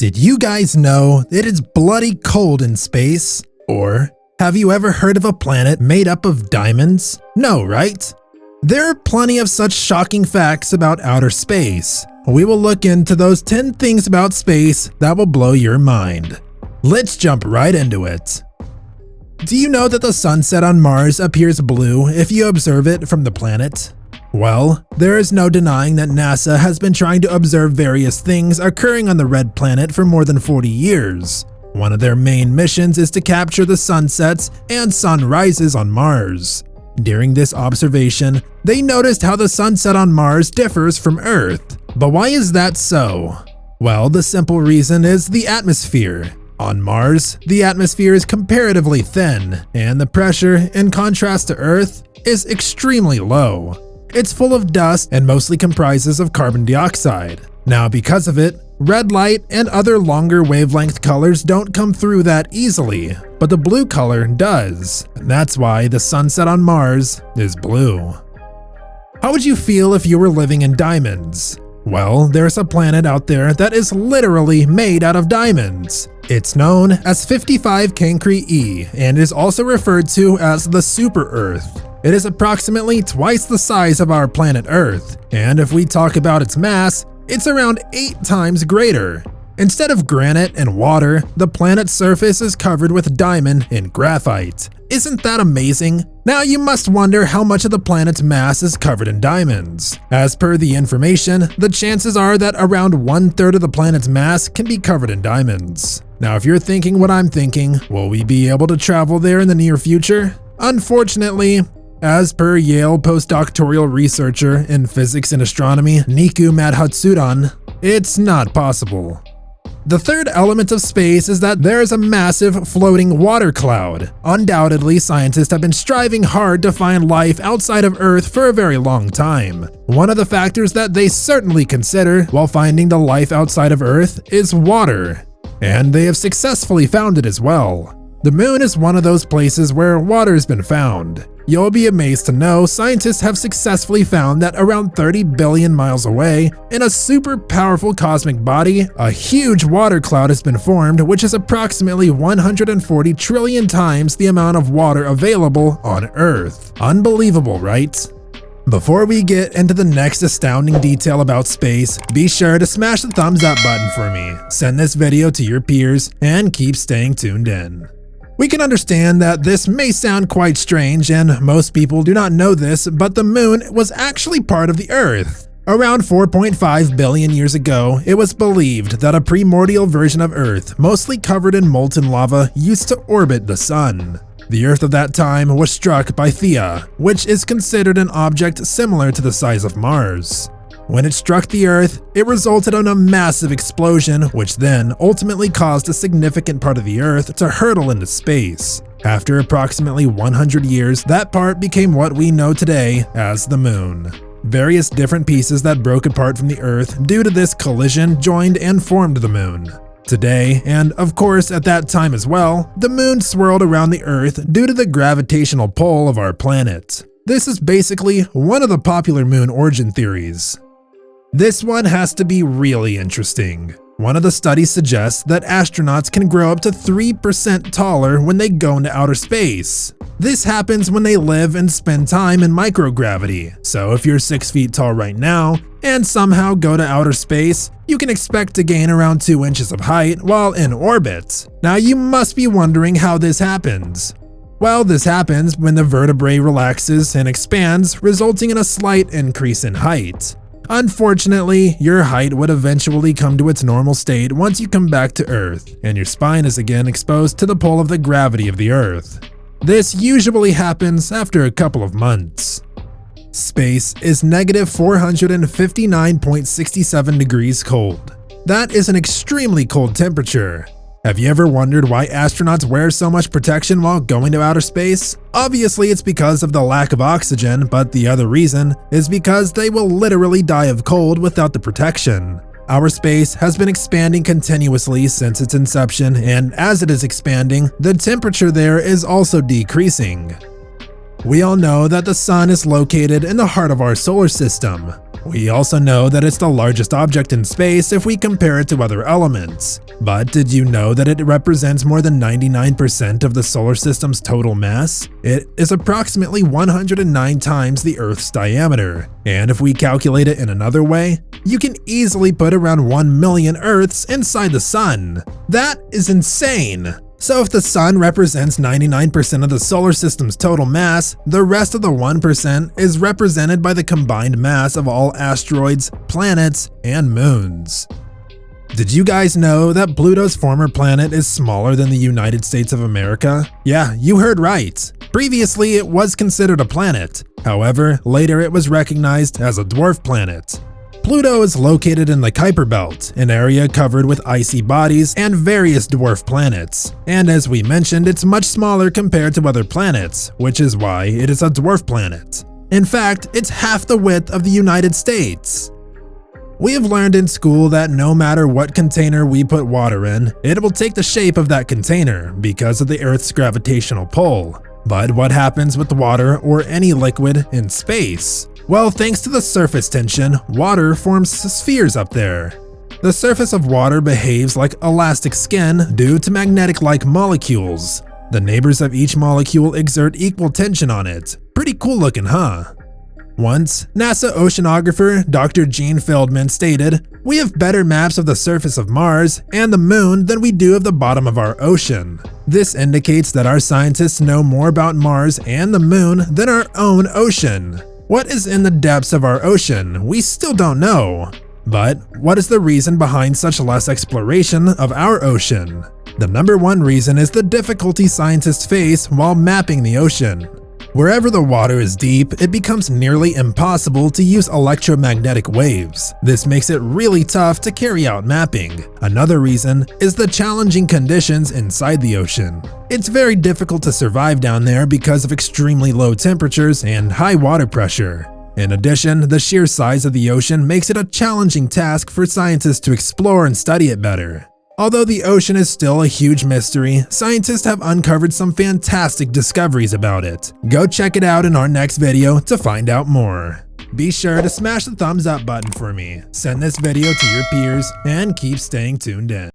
Did you guys know it is bloody cold in space? Or have you ever heard of a planet made up of diamonds? No, right? There are plenty of such shocking facts about outer space. We will look into those 10 things about space that will blow your mind. Let's jump right into it. Do you know that the sunset on Mars appears blue if you observe it from the planet? Well, there is no denying that NASA has been trying to observe various things occurring on the red planet for more than 40 years. One of their main missions is to capture the sunsets and sunrises on Mars. During this observation, they noticed how the sunset on Mars differs from Earth. But why is that so? Well, the simple reason is the atmosphere. On Mars, the atmosphere is comparatively thin, and the pressure, in contrast to Earth, is extremely low. It's full of dust and mostly comprises of carbon dioxide. Now, because of it, red light and other longer wavelength colors don't come through that easily, but the blue color does, and that's why the sunset on Mars is blue. How would you feel if you were living in diamonds? Well, there's a planet out there that is literally made out of diamonds. It's known as 55 Cancri E and is also referred to as the Super Earth. It is approximately twice the size of our planet Earth, and if we talk about its mass, it's around 8 times greater. Instead of granite and water, the planet's surface is covered with diamond and graphite. Isn't that amazing? Now you must wonder how much of the planet's mass is covered in diamonds. As per the information, the chances are that around 1/3 of the planet's mass can be covered in diamonds. Now if you're thinking what I'm thinking, will we be able to travel there in the near future? Unfortunately, as per Yale postdoctoral researcher in physics and astronomy Niku Madhutsudan, it's not possible. The third element of space is that there is a massive floating water cloud. Undoubtedly, scientists have been striving hard to find life outside of Earth for a very long time. One of the factors that they certainly consider while finding the life outside of Earth is water. And they have successfully found it as well. The moon is one of those places where water has been found. You'll be amazed to know scientists have successfully found that around 30 billion miles away, in a super powerful cosmic body, a huge water cloud has been formed, which is approximately 140 trillion times the amount of water available on Earth. Unbelievable, right? Before we get into the next astounding detail about space, be sure to smash the thumbs up button for me, send this video to your peers, and keep staying tuned in. We can understand that this may sound quite strange, and most people do not know this, but the moon was actually part of the Earth. Around 4.5 billion years ago, it was believed that a primordial version of Earth, mostly covered in molten lava, used to orbit the sun. The Earth of that time was struck by Theia, which is considered an object similar to the size of Mars. When it struck the Earth, it resulted in a massive explosion, which then ultimately caused a significant part of the Earth to hurtle into space. After approximately 100 years, that part became what we know today as the moon. Various different pieces that broke apart from the Earth due to this collision joined and formed the moon. Today, and of course at that time as well, the moon swirled around the Earth due to the gravitational pull of our planet. This is basically one of the popular moon origin theories. This one has to be really interesting. One of the studies suggests that astronauts can grow up to 3% taller when they go into outer space. This happens when they live and spend time in microgravity. So if you're 6 feet tall right now and somehow go to outer space, you can expect to gain around 2 inches of height while in orbit. Now you must be wondering how this happens. Well, this happens when the vertebrae relaxes and expands, resulting in a slight increase in height. Unfortunately, your height would eventually come to its normal state once you come back to Earth, and your spine is again exposed to the pull of the gravity of the Earth. This usually happens after a couple of months. Space is negative 459.67 degrees cold. That is an extremely cold temperature. Have you ever wondered why astronauts wear so much protection while going to outer space? Obviously it's because of the lack of oxygen, but the other reason is because they will literally die of cold without the protection. Our space has been expanding continuously since its inception, and as it is expanding, the temperature there is also decreasing. We all know that the sun is located in the heart of our solar system. We also know that it's the largest object in space if we compare it to other elements. But did you know that it represents more than 99% of the solar system's total mass? It is approximately 109 times the Earth's diameter. And if we calculate it in another way, you can easily put around 1 million Earths inside the sun. That is insane! So if the sun represents 99% of the solar system's total mass, the rest of the 1% is represented by the combined mass of all asteroids, planets, and moons. Did you guys know that Pluto's former planet is smaller than the United States of America? Yeah, you heard right. Previously, it was considered a planet. However, later it was recognized as a dwarf planet. Pluto is located in the Kuiper Belt, an area covered with icy bodies and various dwarf planets. And as we mentioned, it's much smaller compared to other planets, which is why it is a dwarf planet. In fact, it's half the width of the United States. We have learned in school that no matter what container we put water in, it will take the shape of that container because of the Earth's gravitational pull. But what happens with water or any liquid in space? Well, thanks to the surface tension, water forms spheres up there. The surface of water behaves like elastic skin due to magnetic-like molecules. The neighbors of each molecule exert equal tension on it. Pretty cool looking, huh? Once, NASA oceanographer Dr. Gene Feldman stated, "We have better maps of the surface of Mars and the Moon than we do of the bottom of our ocean." This indicates that our scientists know more about Mars and the Moon than our own ocean. What is in the depths of our ocean? We still don't know. But what is the reason behind such less exploration of our ocean? The number one reason is the difficulty scientists face while mapping the ocean. Wherever the water is deep, it becomes nearly impossible to use electromagnetic waves. This makes it really tough to carry out mapping. Another reason is the challenging conditions inside the ocean. It's very difficult to survive down there because of extremely low temperatures and high water pressure. In addition, the sheer size of the ocean makes it a challenging task for scientists to explore and study it better. Although the ocean is still a huge mystery, scientists have uncovered some fantastic discoveries about it. Go check it out in our next video to find out more. Be sure to smash the thumbs up button for me, send this video to your peers, and keep staying tuned in.